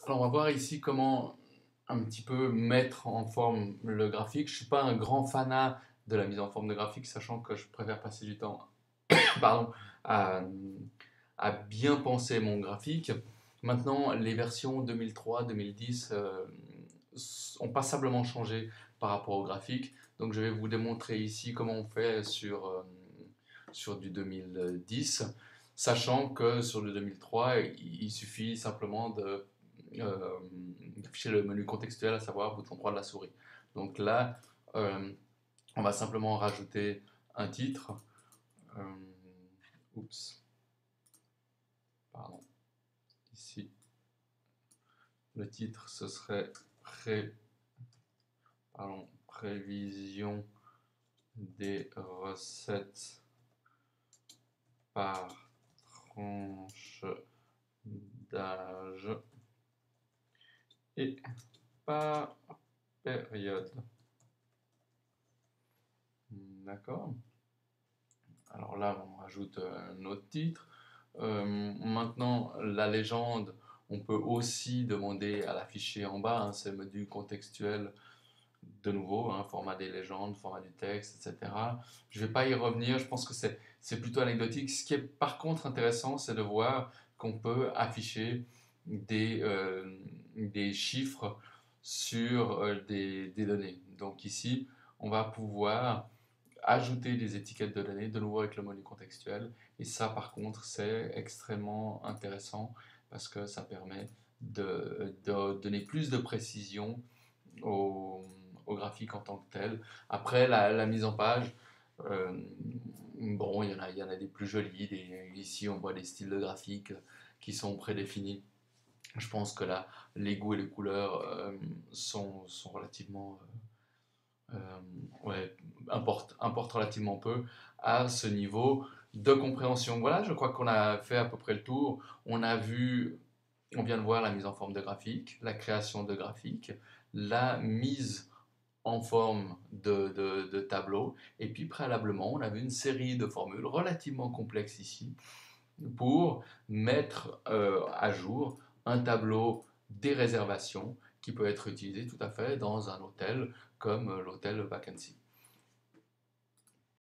Alors, on va voir ici comment un petit peu mettre en forme le graphique. Je ne suis pas un grand fanat de la mise en forme de graphique, sachant que je préfère passer du temps pardon, à, à bien penser mon graphique. Maintenant, les versions 2003-2010 ont passablement changé par rapport au graphique. Donc, je vais vous démontrer ici comment on fait sur du 2010, sachant que sur le 2003, il suffit simplement d'afficher le menu contextuel, à savoir bouton droit de la souris. Donc là, euh, on va simplement rajouter un titre. Euh, oups, pardon. Ici, le titre, ce serait prévision des recettes par tranche d'âge et par période. D'accord. Alors là, on rajoute un autre titre. Maintenant, la légende, on peut aussi demander à l'afficher en bas, hein, c'est le menu contextuel de nouveau, hein, format des légendes, format du texte, etc. Je ne vais pas y revenir, je pense que c'est plutôt anecdotique. Ce qui est par contre intéressant, c'est de voir qu'on peut afficher des chiffres sur des données. Donc ici, on va pouvoir ajouter des étiquettes de données, de nouveau avec le menu contextuel. Et ça, par contre, c'est extrêmement intéressant parce que ça permet de donner plus de précision au, au graphique en tant que tel. Après, la mise en page, euh, bon, il y en a des plus jolies. Ici, on voit des styles de graphique qui sont prédéfinis. Je pense que là, les goûts et les couleurs sont relativement euh, ouais, importe relativement peu à ce niveau de compréhension. Voilà, je crois qu'on a fait à peu près le tour. On vient de voir la mise en forme de graphique, la création de graphique, la mise en forme de tableau, et puis préalablement, on a vu une série de formules relativement complexes ici pour mettre à jour un tableau des réservations qui peut être utilisé tout à fait dans un hôtel comme l'hôtel Vacancy.